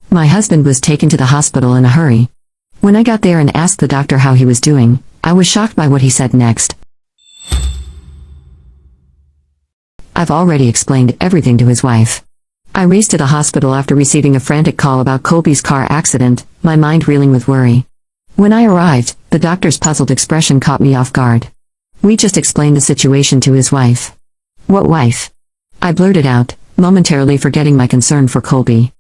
My husband was taken to the hospital in a hurry. When I got there and asked the doctor how he was doing, I was shocked by what he said next. I've already explained everything to his wife. I raced to the hospital after receiving a frantic call about Colby's car accident, my mind reeling with worry. When I arrived, the doctor's puzzled expression caught me off guard. We just explained the situation to his wife. What wife? I blurted out, momentarily forgetting my concern for Colby.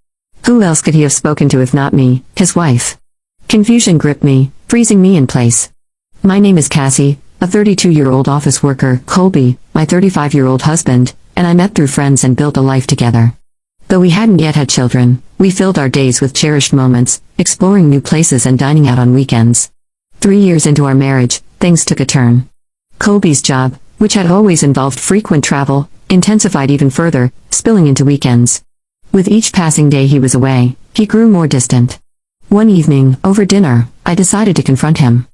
Who else could he have spoken to if not me, his wife? Confusion gripped me, freezing me in place. My name is Cassie, a 32-year-old office worker, Colby, my 35-year-old husband, and I met through friends and built a life together. Though we hadn't yet had children, we filled our days with cherished moments, exploring new places and dining out on weekends. 3 years into our marriage, things took a turn. Colby's job, which had always involved frequent travel, intensified even further, spilling into weekends. With each passing day he was away, he grew more distant. One evening, over dinner, I decided to confront him.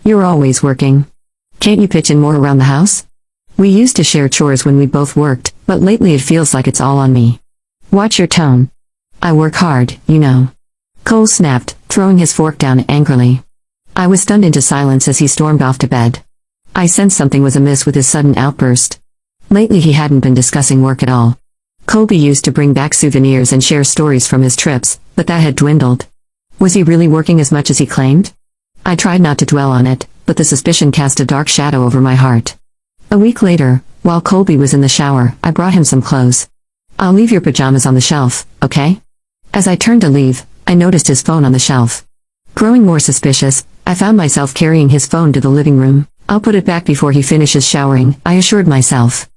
You're always working. Can't you pitch in more around the house? We used to share chores when we both worked, but lately it feels like it's all on me. Watch your tone. I work hard, you know. Cole snapped, throwing his fork down angrily. I was stunned into silence as he stormed off to bed. I sensed something was amiss with his sudden outburst. Lately he hadn't been discussing work at all. Colby used to bring back souvenirs and share stories from his trips, but that had dwindled. Was he really working as much as he claimed? I tried not to dwell on it, but the suspicion cast a dark shadow over my heart. A week later, while Colby was in the shower, I brought him some clothes. I'll leave your pajamas on the shelf, okay? As I turned to leave, I noticed his phone on the shelf. Growing more suspicious, I found myself carrying his phone to the living room. I'll put it back before he finishes showering, I assured myself.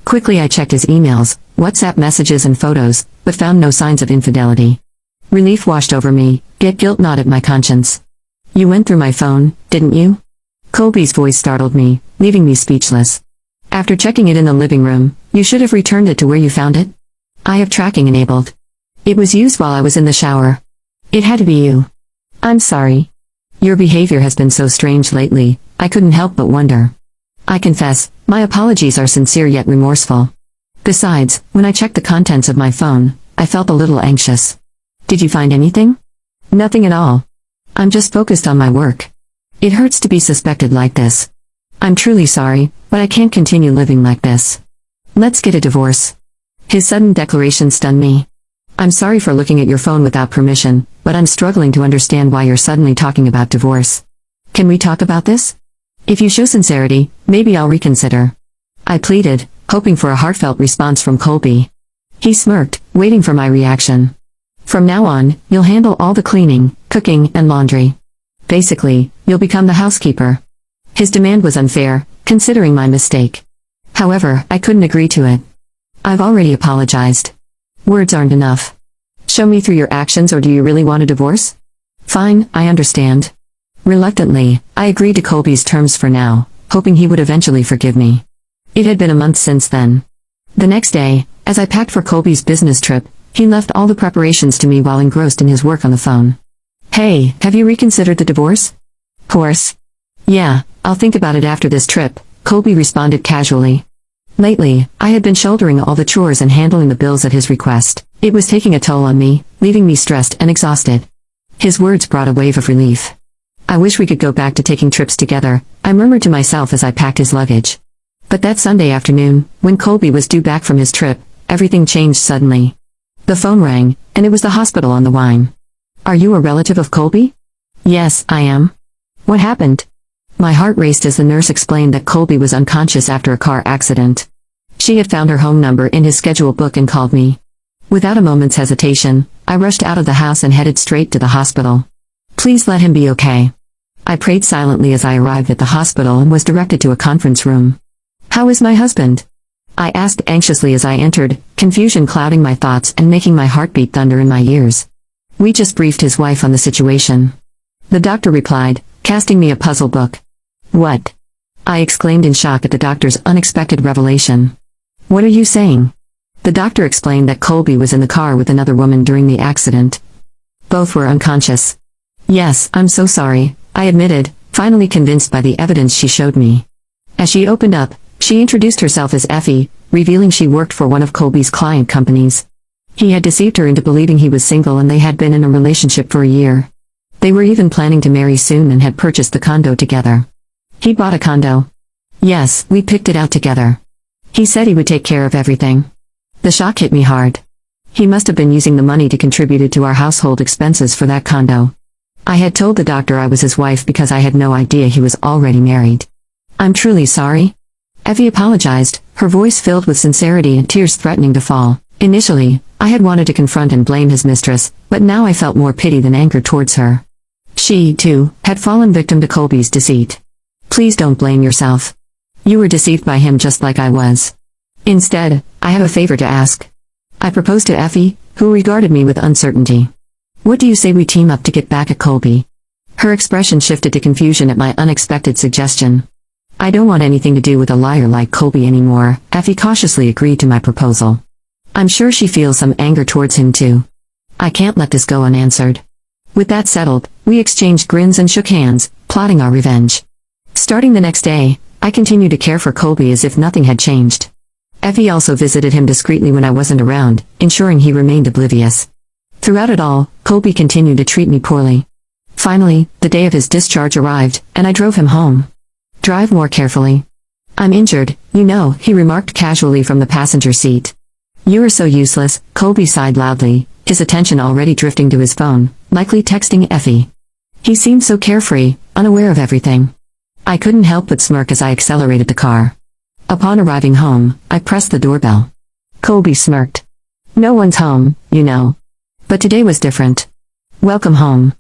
Quickly I checked his emails, WhatsApp messages and photos, but found no signs of infidelity. Relief washed over me, yet guilt gnawed at my conscience. You went through my phone, didn't you? Colby's voice startled me, leaving me speechless. After checking it in the living room, you should have returned it to where you found it. I have tracking enabled. It was used while I was in the shower. It had to be you. I'm sorry. Your behavior has been so strange lately, I couldn't help but wonder. I confess, my apologies are sincere yet remorseful. Besides, when I checked the contents of my phone, I felt a little anxious. Did you find anything? Nothing at all. I'm just focused on my work. It hurts to be suspected like this. I'm truly sorry, but I can't continue living like this. Let's get a divorce. His sudden declaration stunned me. I'm sorry for looking at your phone without permission, but I'm struggling to understand why you're suddenly talking about divorce. Can we talk about this? If you show sincerity, maybe I'll reconsider. I pleaded, hoping for a heartfelt response from Colby. He smirked, waiting for my reaction. From now on, you'll handle all the cleaning, cooking, and laundry. Basically, you'll become the housekeeper. His demand was unfair, considering my mistake. However, I couldn't agree to it. I've already apologized. Words aren't enough. Show me through your actions, or do you really want a divorce? Fine, I understand. Reluctantly, I agreed to Colby's terms for now, hoping he would eventually forgive me. It had been a month since then. The next day, as I packed for Colby's business trip, he left all the preparations to me while engrossed in his work on the phone. Hey, have you reconsidered the divorce? Course. Yeah, I'll think about it after this trip, Colby responded casually. Lately, I had been shouldering all the chores and handling the bills at his request. It was taking a toll on me, leaving me stressed and exhausted. His words brought a wave of relief. I wish we could go back to taking trips together, I murmured to myself as I packed his luggage. But that Sunday afternoon, when Colby was due back from his trip, everything changed suddenly. The phone rang, and it was the hospital on the line. Are you a relative of Colby? Yes, I am. What happened? My heart raced as the nurse explained that Colby was unconscious after a car accident. She had found her home number in his schedule book and called me. Without a moment's hesitation, I rushed out of the house and headed straight to the hospital. Please let him be okay. I prayed silently as I arrived at the hospital and was directed to a conference room. How is my husband? I asked anxiously as I entered, confusion clouding my thoughts and making my heartbeat thunder in my ears. We just briefed his wife on the situation. The doctor replied, casting me a puzzle look. What? I exclaimed in shock at the doctor's unexpected revelation. What are you saying? The doctor explained that Colby was in the car with another woman during the accident. Both were unconscious. Yes, I'm so sorry, I admitted, finally convinced by the evidence she showed me. As she opened up, she introduced herself as Effie, revealing she worked for one of Colby's client companies. He had deceived her into believing he was single and they had been in a relationship for a year. They were even planning to marry soon and had purchased the condo together. He bought a condo. Yes, we picked it out together. He said he would take care of everything. The shock hit me hard. He must have been using the money to contribute to our household expenses for that condo. I had told the doctor I was his wife because I had no idea he was already married. I'm truly sorry. Effie apologized, her voice filled with sincerity and tears threatening to fall. Initially, I had wanted to confront and blame his mistress, but now I felt more pity than anger towards her. She, too, had fallen victim to Colby's deceit. Please don't blame yourself. You were deceived by him just like I was. Instead, I have a favor to ask. I proposed to Effie, who regarded me with uncertainty. What do you say we team up to get back at Colby? Her expression shifted to confusion at my unexpected suggestion. I don't want anything to do with a liar like Colby anymore. Effie cautiously agreed to my proposal. I'm sure she feels some anger towards him too. I can't let this go unanswered. With that settled, we exchanged grins and shook hands, plotting our revenge. Starting the next day, I continued to care for Colby as if nothing had changed. Effie also visited him discreetly when I wasn't around, ensuring he remained oblivious. Throughout it all, Colby continued to treat me poorly. Finally, the day of his discharge arrived, and I drove him home. Drive more carefully. I'm injured, you know, he remarked casually from the passenger seat. You are so useless, Colby sighed loudly, his attention already drifting to his phone, likely texting Effie. He seemed so carefree, unaware of everything. I couldn't help but smirk as I accelerated the car. Upon arriving home, I pressed the doorbell. Colby smirked. No one's home, you know. But today was different. Welcome home.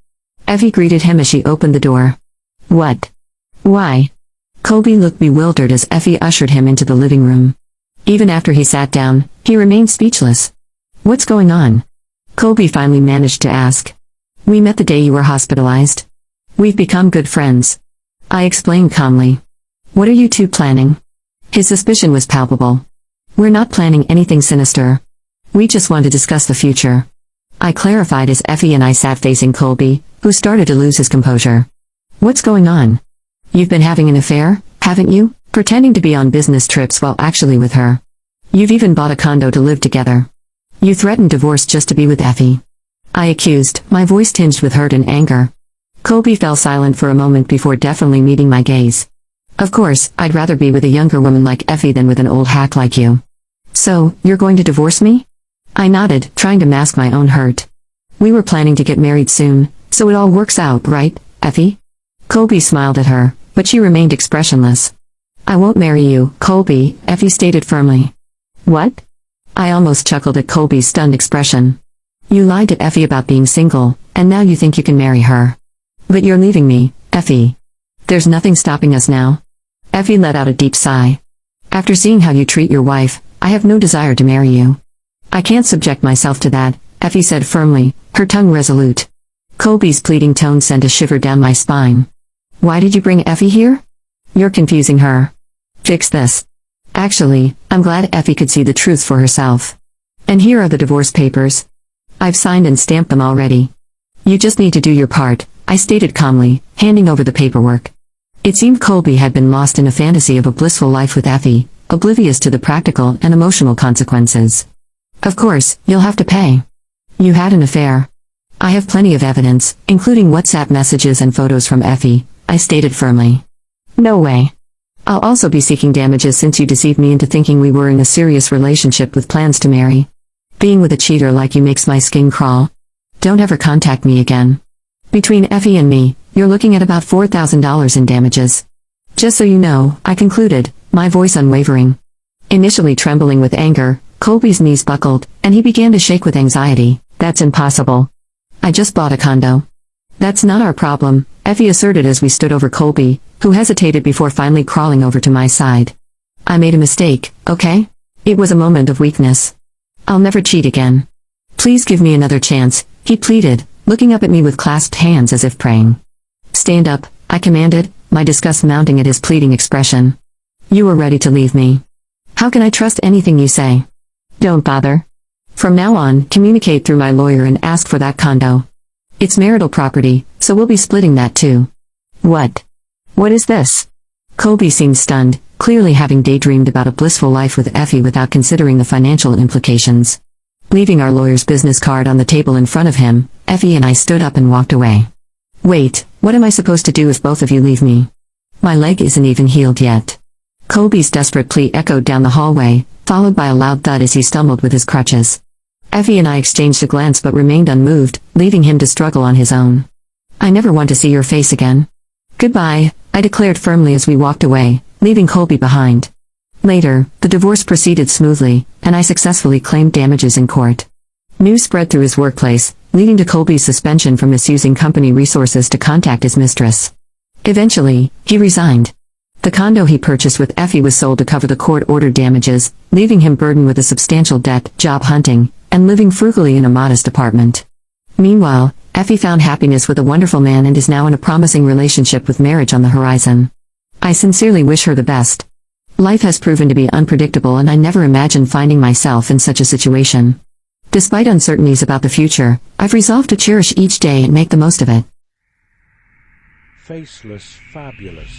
Effie greeted him as she opened the door. What? Why? Colby looked bewildered as Effie ushered him into the living room. Even after he sat down, he remained speechless. What's going on? Colby finally managed to ask. We met the day you were hospitalized. We've become good friends. I explained calmly. What are you two planning? His suspicion was palpable. We're not planning anything sinister. We just want to discuss the future. I clarified as Effie and I sat facing Colby, who started to lose his composure. What's going on? You've been having an affair, haven't you? Pretending to be on business trips while actually with her. You've even bought a condo to live together. You threatened divorce just to be with Effie. I accused, my voice tinged with hurt and anger. Colby fell silent for a moment before definitely meeting my gaze. Of course, I'd rather be with a younger woman like Effie than with an old hack like you. So, you're going to divorce me? I nodded, trying to mask my own hurt. We were planning to get married soon, so it all works out, right, Effie? Colby smiled at her, but she remained expressionless. I won't marry you, Colby, Effie stated firmly. What? I almost chuckled at Colby's stunned expression. You lied to Effie about being single, and now you think you can marry her. But you're leaving me, Effie. There's nothing stopping us now. Effie let out a deep sigh. After seeing how you treat your wife, I have no desire to marry you. I can't subject myself to that, Effie said firmly, her tongue resolute. Colby's pleading tone sent a shiver down my spine. Why did you bring Effie here? You're confusing her. Fix this. Actually, I'm glad Effie could see the truth for herself. And here are the divorce papers. I've signed and stamped them already. You just need to do your part, I stated calmly, handing over the paperwork. It seemed Colby had been lost in a fantasy of a blissful life with Effie, oblivious to the practical and emotional consequences. Of course, you'll have to pay. You had an affair. I have plenty of evidence, including WhatsApp messages and photos from Effie, I stated firmly. No way. I'll also be seeking damages since you deceived me into thinking we were in a serious relationship with plans to marry. Being with a cheater like you makes my skin crawl. Don't ever contact me again. Between Effie and me, you're looking at about $4,000 in damages. Just so you know, I concluded, my voice unwavering. Initially trembling with anger, Colby's knees buckled, and he began to shake with anxiety. That's impossible. I just bought a condo. That's not our problem, Effie asserted as we stood over Colby, who hesitated before finally crawling over to my side. I made a mistake, okay? It was a moment of weakness. I'll never cheat again. Please give me another chance, he pleaded, looking up at me with clasped hands as if praying. Stand up, I commanded, my disgust mounting at his pleading expression. You were ready to leave me. How can I trust anything you say? Don't bother. From now on, communicate through my lawyer and ask for that condo. It's marital property, so we'll be splitting that too. What? What is this? Colby seemed stunned, clearly having daydreamed about a blissful life with Effie without considering the financial implications. Leaving our lawyer's business card on the table in front of him, Effie and I stood up and walked away. Wait, what am I supposed to do if both of you leave me? My leg isn't even healed yet. Colby's desperate plea echoed down the hallway, followed by a loud thud as he stumbled with his crutches. Effie and I exchanged a glance but remained unmoved, leaving him to struggle on his own. I never want to see your face again. Goodbye, I declared firmly as we walked away, leaving Colby behind. Later, the divorce proceeded smoothly, and I successfully claimed damages in court. News spread through his workplace, leading to Colby's suspension from misusing company resources to contact his mistress. Eventually, he resigned. The condo he purchased with Effie was sold to cover the court-ordered damages, leaving him burdened with a substantial debt, job hunting, and living frugally in a modest apartment. Meanwhile, Effie found happiness with a wonderful man and is now in a promising relationship with marriage on the horizon. I sincerely wish her the best. Life has proven to be unpredictable and I never imagined finding myself in such a situation. Despite uncertainties about the future, I've resolved to cherish each day and make the most of it. Faceless, fabulous.